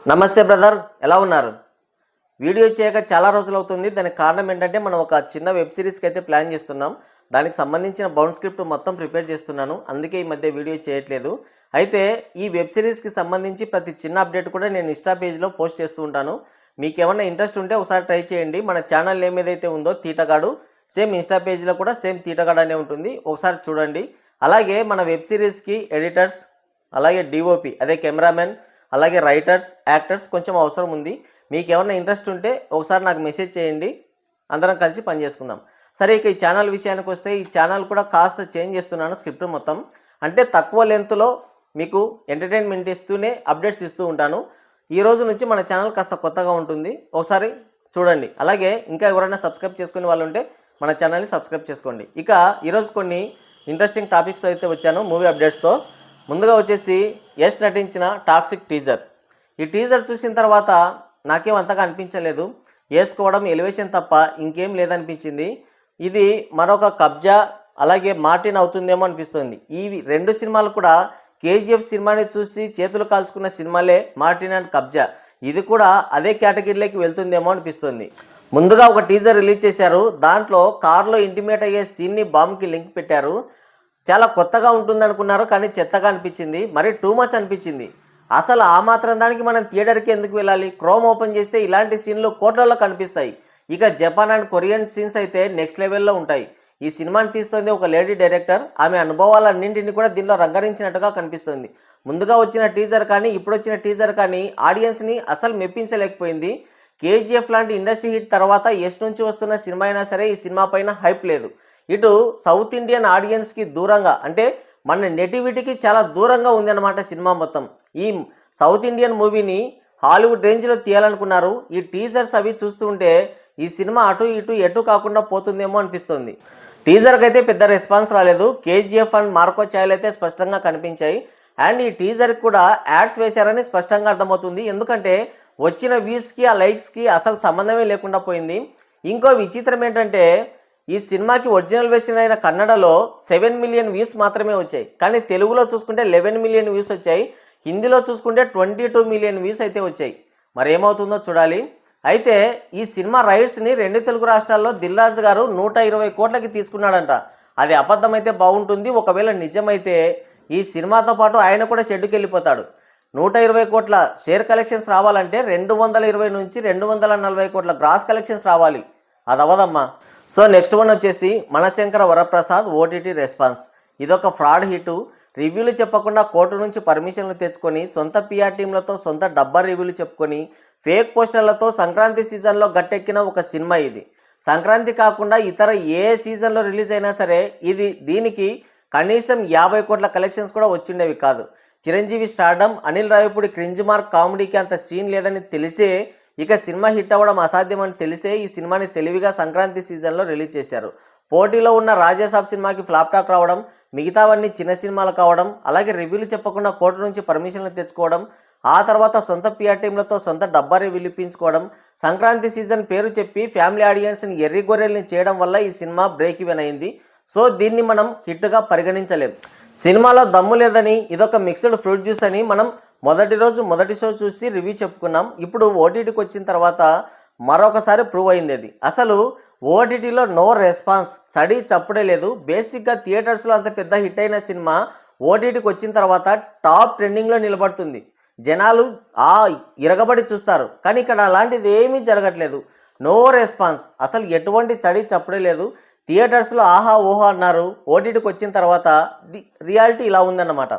నమస్తే బ్రదర్, ఎలా ఉన్నారు? వీడియో చేయక చాలా రోజులు అవుతుంది. దానికి కారణం ఏంటంటే మనం ఒక చిన్న వెబ్ సిరీస్కి అయితే ప్లాన్ చేస్తున్నాం. దానికి సంబంధించిన బౌండ్ స్క్రిప్ట్ మొత్తం ప్రిపేర్ చేస్తున్నాను. అందుకే ఈ మధ్య వీడియో చేయట్లేదు. అయితే ఈ వెబ్ సిరీస్కి సంబంధించి ప్రతి చిన్న అప్డేట్ కూడా నేను ఇన్స్టా పేజ్లో పోస్ట్ చేస్తూ ఉంటాను. మీకు ఏమైనా ఇంట్రెస్ట్ ఉంటే ఒకసారి ట్రై చేయండి. మన ఛానల్ నేమ్ ఏదైతే ఉందో తీటగాడు, సేమ్ ఇన్స్టా పేజ్లో కూడా సేమ్ తీటగాడు అనే ఉంటుంది. ఒకసారి చూడండి. అలాగే మన వెబ్ సిరీస్కి ఎడిటర్స్, అలాగే డిఓపి అదే కెమెరామెన్, అలాగే రైటర్స్, యాక్టర్స్ కొంచెం అవసరం ఉంది. మీకు ఏమైనా ఇంట్రెస్ట్ ఉంటే ఒకసారి నాకు మెసేజ్ చేయండి, అందరం కలిసి పనిచేసుకుందాం. సరే, ఇక ఈ ఛానల్ విషయానికి వస్తే ఈ ఛానల్ కూడా కాస్త చేంజ్ చేస్తున్నాను స్క్రిప్ట్ మొత్తం. అంటే తక్కువ లెంత్లో మీకు ఎంటర్టైన్మెంట్ ఇస్తూనే అప్డేట్స్ ఇస్తూ ఉంటాను. ఈ రోజు నుంచి మన ఛానల్ కాస్త కొత్తగా ఉంటుంది, ఒకసారి చూడండి. అలాగే ఇంకా ఎవరైనా సబ్స్క్రైబ్ చేసుకునే వాళ్ళు ఉంటే మన ఛానల్ని సబ్స్క్రైబ్ చేసుకోండి. ఇక ఈరోజు కొన్ని ఇంట్రెస్టింగ్ టాపిక్స్ అయితే వచ్చాను మూవీ అప్డేట్స్తో. ముందుగా వచ్చేసి యష్ నటించిన టాక్సిక్ టీజర్. ఈ టీజర్ చూసిన తర్వాత నాకేం అంతగా అనిపించలేదు. వేసుకోవడం ఎలివేషన్ తప్ప ఇంకేం లేదనిపించింది. ఇది మరొక కబ్జా అలాగే మార్టిన్ అవుతుందేమో అనిపిస్తుంది. ఈ రెండు సినిమాలు కూడా కేజీఎఫ్ సినిమాని చూసి చేతులు కాల్చుకున్న సినిమాలే మార్టిన్ అండ్ కబ్జా. ఇది కూడా అదే కేటగిరీలోకి వెళ్తుందేమో అనిపిస్తుంది. ముందుగా ఒక టీజర్ రిలీజ్ చేశారు. దాంట్లో కార్లో ఇంటిమేట్ అయ్యే సీన్ని బాంబ్కి లింక్ పెట్టారు. చాలా కొత్తగా ఉంటుంది అనుకున్నారు, కానీ చెత్తగా అనిపించింది. మరి టూ మచ్ అనిపించింది. అసలు ఆ మాత్రం దానికి మనం థియేటర్కి ఎందుకు వెళ్ళాలి? క్రోమ్ ఓపెన్ చేస్తే ఇలాంటి సీన్లు కోట్లలో కనిపిస్తాయి. ఇక జపాన్ అండ్ కొరియన్ సీన్స్ అయితే నెక్స్ట్ లెవెల్లో ఉంటాయి. ఈ సినిమాని తీస్తుంది ఒక లేడీ డైరెక్టర్. ఆమె అనుభవాలన్నింటినీ కూడా దీనిలో రంగరించినట్టుగా కనిపిస్తుంది. ముందుగా వచ్చిన టీజర్ కానీ ఇప్పుడు వచ్చిన టీజర్ కానీ ఆడియన్స్ని అసలు మెప్పించలేకపోయింది. కేజీఎఫ్ లాంటి ఇండస్ట్రీ హిట్ తర్వాత యష్ నుంచి వస్తున్న సినిమా అయినా సరే ఈ సినిమా పైన హైప్ లేదు. ఇటు సౌత్ ఇండియన్ ఆడియన్స్కి దూరంగా, అంటే మన నెటివిటీకి చాలా దూరంగా ఉంది అన్నమాట సినిమా మొత్తం. ఈ సౌత్ ఇండియన్ మూవీని హాలీవుడ్ రేంజ్లో తీయాలనుకున్నారు. ఈ టీజర్స్ అవి చూస్తుంటే ఈ సినిమా అటు ఇటు ఎటు కాకుండా పోతుందేమో అనిపిస్తుంది. టీజర్కి అయితే పెద్ద రెస్పాన్స్ రాలేదు. కేజీఎఫ్ అండ్ మార్కో ఛాయలు అయితే స్పష్టంగా కనిపించాయి. అండ్ ఈ టీజర్కి కూడా యాడ్స్ వేశారని స్పష్టంగా అర్థమవుతుంది. ఎందుకంటే వచ్చిన వ్యూస్కి ఆ లైక్స్కి అసలు సంబంధమే లేకుండా పోయింది. ఇంకో విచిత్రం ఏంటంటే ఈ సినిమాకి ఒరిజినల్ వెర్షన్ అయిన కన్నడలో 7 మిలియన్ వ్యూస్ మాత్రమే వచ్చాయి. కానీ తెలుగులో చూసుకుంటే 11 మిలియన్ వ్యూస్ వచ్చాయి. హిందీలో చూసుకుంటే 22 మిలియన్ వ్యూస్ అయితే వచ్చాయి. మరి ఏమవుతుందో చూడాలి. అయితే ఈ సినిమా రైట్స్ని 2 తెలుగు రాష్ట్రాల్లో దిల్ రాజు గారు 120 కోట్లకి తీసుకున్నాడంట. అది అబద్ధమైతే బాగుంటుంది. ఒకవేళ నిజమైతే ఈ సినిమాతో పాటు ఆయన కూడా షెడ్డుకి వెళ్ళిపోతాడు. 120 కోట్ల షేర్ కలెక్షన్స్ రావాలంటే 220 నుంచి 240 కోట్ల గ్రాస్ కలెక్షన్స్ రావాలి. అది అవ్వదమ్మా. సో నెక్స్ట్ వన్ వచ్చేసి మనశంకర వరప్రసాద్ ఓటీటీ రెస్పాన్స్. ఇదొక ఫ్రాడ్ హిట్. రివ్యూలు చెప్పకుండా కోర్టు నుంచి పర్మిషన్లు తెచ్చుకొని సొంత పిఆర్ టీంలతో సొంత డబ్బా రివ్యూలు చెప్పుకొని ఫేక్ పోస్టర్లతో సంక్రాంతి సీజన్లో గట్టెక్కిన ఒక సినిమా ఇది. సంక్రాంతి కాకుండా ఇతర ఏ సీజన్లో రిలీజ్ అయినా సరే దీనికి కనీసం 50 కోట్ల కలెక్షన్స్ కూడా వచ్చిండేవి కాదు. Chiranjeevi stardom, Anil Ravipudi cringe mark కామెడీకి అంత సీన్ లేదని తెలిసే, ఇక సినిమా హిట్ అవ్వడం అసాధ్యం అని తెలిసే ఈ సినిమాని తెలివిగా సంక్రాంతి సీజన్లో రిలీజ్ చేశారు. పోటీలో ఉన్న రాజాసాబ్ సినిమాకి ఫ్లాప్ టాక్ రావడం, మిగతావన్నీ చిన్న సినిమాలు కావడం, అలాగే రివ్యూలు చెప్పకుండా కోర్టు నుంచి పర్మిషన్లు తెచ్చుకోవడం, ఆ తర్వాత సొంత పిఆర్ టీంలతో సొంత డబ్బా రివ్యూలు ఇప్పించుకోవడం, సంక్రాంతి సీజన్ పేరు చెప్పి ఫ్యామిలీ ఆడియన్స్ని ఎర్రి గొర్రెల్ని చేయడం వల్ల ఈ సినిమా బ్రేక్ ఈవెన్ అయింది. సో దీన్ని మనం హిట్గా పరిగణించలేం. సినిమాలో దమ్ము లేదని, ఇదొక మిక్స్డ్ ఫ్రూట్ జ్యూస్ అని మనం మొదటి షో చూసి రివ్యూ చెప్పుకున్నాం. ఇప్పుడు ఓటీటీకి వచ్చిన తర్వాత మరొకసారి ప్రూవ్ అయింది. అది అసలు ఓటీటీలో నో రెస్పాన్స్, చడి చప్పుడే లేదు. బేసిక్గా థియేటర్స్లో అంత పెద్ద హిట్ అయిన సినిమా ఓటీటీకి వచ్చిన తర్వాత టాప్ ట్రెండింగ్లో నిలబడుతుంది. జనాలు ఇరగబడి చూస్తారు. కానీ ఇక్కడ అలాంటిది ఏమీ జరగట్లేదు. నో రెస్పాన్స్, అసలు ఎటువంటి చడి చప్పుడే లేదు. థియేటర్స్లో ఆహా ఓహో అన్నారు. ఓటీటీకి వచ్చిన తర్వాత రియాలిటీ ఇలా ఉందన్నమాట.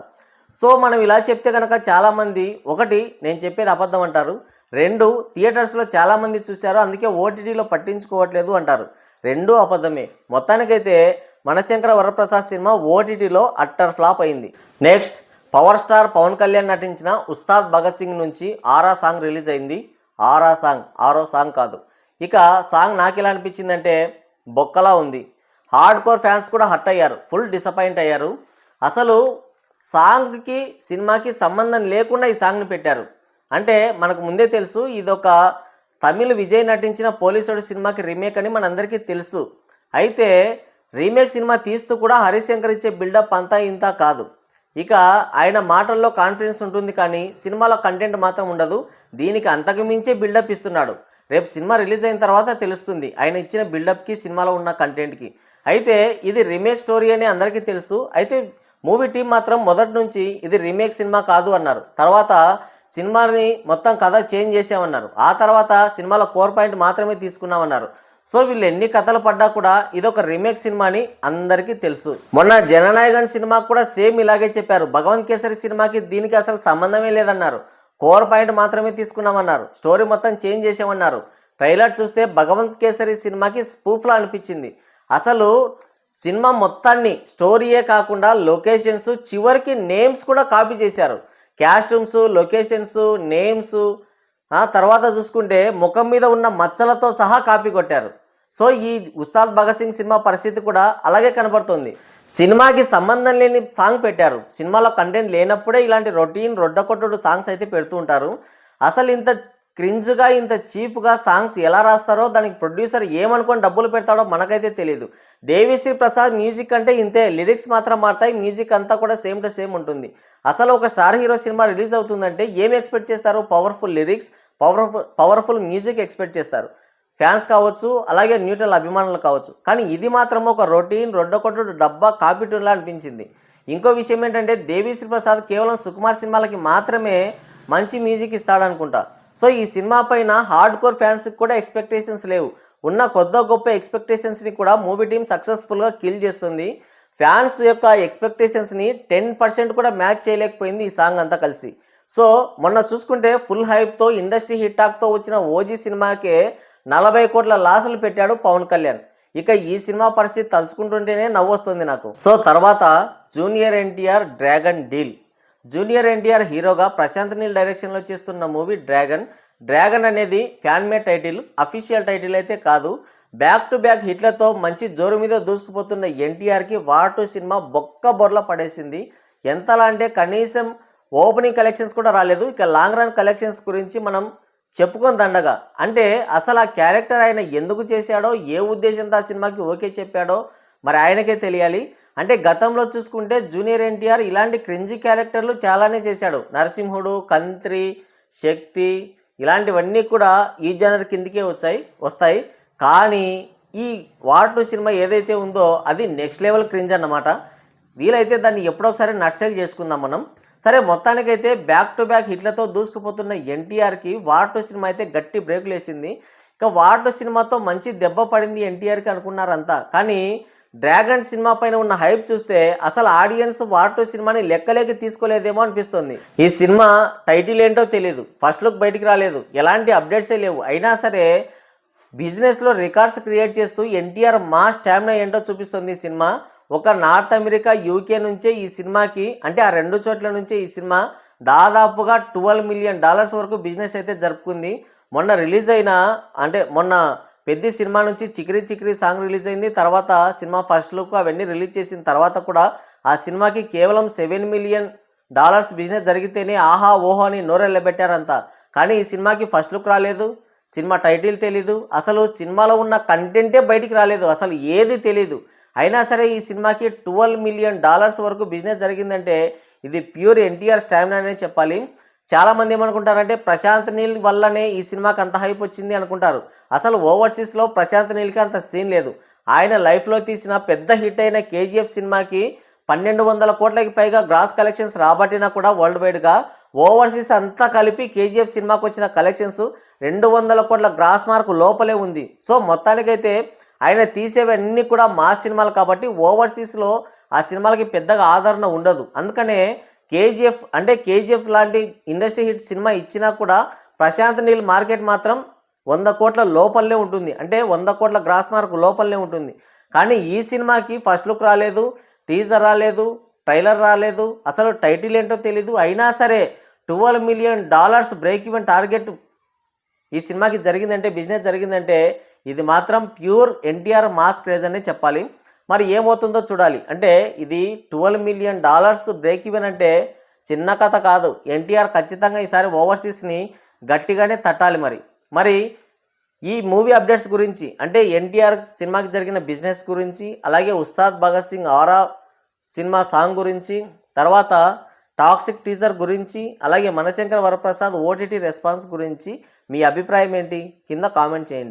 సో మనం ఇలా చెప్తే కనుక చాలామంది, ఒకటి నేను చెప్పేది అబద్ధం అంటారు, 2 థియేటర్స్లో చాలామంది చూశారు అందుకే ఓటీటీలో పట్టించుకోవట్లేదు అంటారు. 2 అబద్ధమే. మొత్తానికైతే మనశంకర వరప్రసాద్ సినిమా ఓటీటీలో అట్టర్ ఫ్లాప్ అయింది. Next, power star Pavan Kalyan నటించిన ఉస్తాద్ భగత్ సింగ్ నుంచి ఆరా సాంగ్ రిలీజ్ అయింది. ఆరో సాంగ్ కాదు. ఇక సాంగ్ నాకు ఎలా అనిపించిందంటే బొక్కలా ఉంది. హార్డ్ కోర్ ఫ్యాన్స్ కూడా హట్ అయ్యారు, ఫుల్ డిసప్పాయింట్ అయ్యారు. అసలు సాంగ్కి సినిమాకి సంబంధం లేకుండా ఈ సాంగ్ని పెట్టారు. అంటే మనకు ముందే తెలుసు ఇదొక తమిళ్ విజయ్ నటించిన పోలీసుడు సినిమాకి రీమేక్ అని మనందరికీ తెలుసు. అయితే రీమేక్ సినిమా తీస్తూ కూడా హరీష్ శంకర్ ఇచ్చే బిల్డప్ అంతా ఇంత కాదు. ఇక ఆయన మాటల్లో కాన్ఫిడెన్స్ ఉంటుంది కానీ సినిమాలో కంటెంట్ మాత్రం ఉండదు. దీనికి అంతకు మించే బిల్డప్ ఇస్తున్నాడు. రేపు సినిమా రిలీజ్ అయిన తర్వాత తెలుస్తుంది ఆయన ఇచ్చిన బిల్డప్కి సినిమాలో ఉన్న కంటెంట్కి. అయితే ఇది రీమేక్ స్టోరీ అని అందరికీ తెలుసు. అయితే మూవీ టీం మాత్రం మొదటి నుంచి ఇది రీమేక్ సినిమా కాదు అన్నారు. తర్వాత సినిమాని మొత్తం కథ చేంజ్ చేసామన్నారు. ఆ తర్వాత సినిమాలో కోర్ పాయింట్ మాత్రమే తీసుకున్నామన్నారు. సో వీళ్ళు ఎన్ని కథలు పడ్డా కూడా ఇదొక రీమేక్ సినిమా అని అందరికీ తెలుసు. మొన్న జననాయకన్ సినిమాకు కూడా సేమ్ ఇలాగే చెప్పారు. భగవంత్ కేసరి సినిమాకి దీనికి అసలు సంబంధమే లేదన్నారు. కోర్ పాయింట్ మాత్రమే తీసుకున్నామన్నారు. స్టోరీ మొత్తం చేంజ్ చేసామన్నారు. ట్రైలర్ చూస్తే భగవంత్ కేసరి సినిమాకి స్పూఫ్లా అనిపించింది. అసలు సినిమా మొత్తాన్ని స్టోరీయే కాకుండా లొకేషన్స్ చివరికి నేమ్స్ కూడా కాపీ చేశారు. క్యాస్ట్యూమ్స్, లొకేషన్స్, నేమ్స్, తర్వాత చూసుకుంటే ముఖం మీద ఉన్న మచ్చలతో సహా కాపీ కొట్టారు. సో ఈ ఉస్తాద్ భగత్ సింగ్ సినిమా పరిస్థితి కూడా అలాగే కనబడుతుంది. సినిమాకి సంబంధం లేని సాంగ్ పెట్టారు. సినిమాలో కంటెంట్ లేనప్పుడే ఇలాంటి రొడ్డకొట్టుడు సాంగ్స్ అయితే పెడుతూ ఉంటారు. అసలు ఇంత క్రింజ్గా ఇంత చీప్గా సాంగ్స్ ఎలా రాస్తారో దానికి ప్రొడ్యూసర్ ఏమనుకొని డబ్బులు పెడతాడో మనకైతే తెలియదు. దేవిశ్రీ ప్రసాద్ మ్యూజిక్ అంటే ఇంతే, లిరిక్స్ మాత్రం మారుతాయి, మ్యూజిక్ అంతా కూడా సేమ్ టు సేమ్ ఉంటుంది. అసలు ఒక స్టార్ హీరో సినిమా రిలీజ్ అవుతుందంటే ఏమి ఎక్స్పెక్ట్ చేస్తారు? Powerful lyrics, powerful music expect చేస్తారు. ఫ్యాన్స్ కావచ్చు, అలాగే న్యూట్రల్ అభిమానులు కావచ్చు. కానీ ఇది మాత్రం ఒక రొడ్డకొట్టుడు డబ్బా కాపీటూర్లా అనిపించింది. ఇంకో విషయం ఏంటంటే దేవిశ్రీ ప్రసాద్ కేవలం సుకుమార్ సినిమాలకి మాత్రమే మంచి మ్యూజిక్ ఇస్తాడనుకుంటా. సో ఈ సినిమా పైన హార్డ్ కోర్ ఫ్యాన్స్కి కూడా ఎక్స్పెక్టేషన్స్ లేవు. ఉన్న గొప్ప ఎక్స్పెక్టేషన్స్ని కూడా మూవీ టీం సక్సెస్ఫుల్గా కిల్ చేస్తుంది. ఫ్యాన్స్ యొక్క ఎక్స్పెక్టేషన్స్ని 10% కూడా మ్యాచ్ చేయలేకపోయింది ఈ సాంగ్ అంతా కలిసి. సో మొన్న చూసుకుంటే ఫుల్ హైప్తో ఇండస్ట్రీ హిట్ టాక్తో వచ్చిన ఓజీ సినిమాకే 40 కోట్ల లాసులు పెట్టాడు పవన్ కళ్యాణ్. ఇక ఈ సినిమా పరిస్థితి తలుచుకుంటుంటేనే నవ్వొస్తుంది నాకు. సో తర్వాత junior NTR dragon deal. Junior NTR హీరోగా ప్రశాంత్ నీల్ డైరెక్షన్లో చేస్తున్న మూవీ డ్రాగన్ అనేది fan made title, official title అయితే కాదు. బ్యాక్ టు బ్యాక్ హిట్లతో మంచి జోరు మీద దూసుకుపోతున్న ఎన్టీఆర్కి వార్ 2 సినిమా బొర్ల పడేసింది. ఎంతలా అంటే కనీసం ఓపెనింగ్ కలెక్షన్స్ కూడా రాలేదు. ఇక లాంగ్ రన్ కలెక్షన్స్ గురించి మనం చెప్పుకొని దండగా. అంటే అసలు ఆ క్యారెక్టర్ ఆయన ఎందుకు చేశాడో, ఏ ఉద్దేశంతో ఆ సినిమాకి ఓకే చెప్పాడో మరి ఆయనకే తెలియాలి. అంటే గతంలో చూసుకుంటే జూనియర్ ఎన్టీఆర్ ఇలాంటి క్రింజీ క్యారెక్టర్లు చాలానే చేశాడు. నరసింహుడు, కంత్రి, శక్తి ఇలాంటివన్నీ కూడా ఈ జనర్ కిందికే వస్తాయి. కానీ ఈ వార్ 2 సినిమా ఏదైతే ఉందో అది నెక్స్ట్ లెవెల్ క్రింజ్ అన్నమాట. వీలైతే దాన్ని ఎప్పుడొకసారి నర్సైల్ చేసుకుందాం మనం. సరే మొత్తానికైతే బ్యాక్ టు బ్యాక్ హిట్లతో దూసుకుపోతున్న ఎన్టీఆర్కి వార్ 2 సినిమా అయితే గట్టి బ్రేకులు వేసింది. ఇక వార్ 2 సినిమాతో మంచి దెబ్బ పడింది ఎన్టీఆర్కి అనుకున్నారంతా. కానీ డ్రాగన్ సినిమా పైన ఉన్న హైప్ చూస్తే అసలు ఆడియన్స్ వార్ 2 సినిమాని లెక్కలేకి తీసుకోలేదేమో అనిపిస్తుంది. ఈ సినిమా టైటిల్ ఏంటో తెలియదు, ఫస్ట్ లుక్ బయటికి రాలేదు, ఎలాంటి అప్డేట్సే లేవు. అయినా సరే బిజినెస్లో రికార్డ్స్ క్రియేట్ చేస్తూ ఎన్టీఆర్ మా స్టామినా ఏంటో చూపిస్తుంది ఈ సినిమా. ఒక నార్త్ అమెరికా, యూకే నుంచే ఈ సినిమాకి, అంటే ఆ 2 చోట్ల నుంచే ఈ సినిమా దాదాపుగా $12 మిలియన్ వరకు బిజినెస్ అయితే జరుపుకుంది. మొన్న రిలీజ్ అయిన, అంటే మొన్న పెద్ద సినిమా నుంచి చికిరి సాంగ్ రిలీజ్ అయింది. తర్వాత సినిమా ఫస్ట్ లుక్ అవన్నీ రిలీజ్ చేసిన తర్వాత కూడా ఆ సినిమాకి కేవలం $7 మిలియన్ బిజినెస్ జరిగితేనే ఆహా ఓహో అని నోరెళ్ళబెట్టారంతా. కానీ ఈ సినిమాకి ఫస్ట్ లుక్ రాలేదు, సినిమా టైటిల్ తెలీదు, అసలు సినిమాలో ఉన్న కంటెంటే బయటికి రాలేదు, అసలు ఏది తెలీదు. అయినా సరే ఈ సినిమాకి $12 మిలియన్ వరకు బిజినెస్ జరిగిందంటే ఇది ప్యూర్ ఎన్టీఆర్ స్టామినా అనే చెప్పాలి. చాలామంది ఏమనుకుంటారంటే ప్రశాంత్ నీల్ వల్లనే ఈ సినిమాకి అంత హైప్ వచ్చింది అనుకుంటారు. అసలు ఓవర్సీస్లో ప్రశాంత్ నీల్కి అంత సీన్ లేదు. ఆయన లైఫ్లో తీసిన పెద్ద హిట్ అయిన కేజీఎఫ్ సినిమాకి 1200 కోట్లకి పైగా గ్రాస్ కలెక్షన్స్ రాబట్టినా కూడా వరల్డ్ వైడ్గా ఓవర్సీస్ అంతా కలిపి కేజీఎఫ్ సినిమాకి వచ్చిన కలెక్షన్స్ 200 కోట్ల గ్రాస్ మార్క్ లోపలే ఉంది. సో మొత్తానికైతే ఆయన తీసేవన్నీ కూడా మా సినిమాలు కాబట్టి ఓవర్సీస్లో ఆ సినిమాలకి పెద్దగా ఆదరణ ఉండదు. అందుకనే కేజీఎఫ్ లాంటి ఇండస్ట్రీ హిట్ సినిమా ఇచ్చినా కూడా ప్రశాంత్ నీల్ మార్కెట్ మాత్రం 100 కోట్ల లోపలనే ఉంటుంది, అంటే 100 కోట్ల గ్రాస్ మార్క్ లోపలనే ఉంటుంది. కానీ ఈ సినిమాకి ఫస్ట్ లుక్ రాలేదు, టీజర్ రాలేదు, ట్రైలర్ రాలేదు, అసలు టైటిల్ ఏంటో తెలీదు. అయినా సరే $12 మిలియన్ బ్రేక్ ఈవెన్ టార్గెట్ ఈ సినిమాకి జరిగిందంటే, బిజినెస్ జరిగిందంటే ఇది మాత్రం ప్యూర్ ఎన్టీఆర్ మాస్ క్రేజ్ అనే చెప్పాలి. మరి ఏమవుతుందో చూడాలి. అంటే ఇది $12 మిలియన్ బ్రేక్ ఈవెన్ అంటే చిన్న కథ కాదు. ఎన్టీఆర్ ఖచ్చితంగా ఈసారి ఓవర్సీస్ని గట్టిగానే తట్టాలి. మరి ఈ మూవీ అప్డేట్స్ గురించి, అంటే ఎన్టీఆర్ సినిమాకి జరిగిన బిజినెస్ గురించి, అలాగే ఉస్తాద్ భగత్ సింగ్ ఆరా సినిమా సాంగ్ గురించి, తర్వాత టాక్సిక్ టీజర్ గురించి, అలాగే మనశంకర వరప్రసాద్ ఓటీటీ రెస్పాన్స్ గురించి మీ అభిప్రాయం ఏంటి? కింద కామెంట్ చేయండి.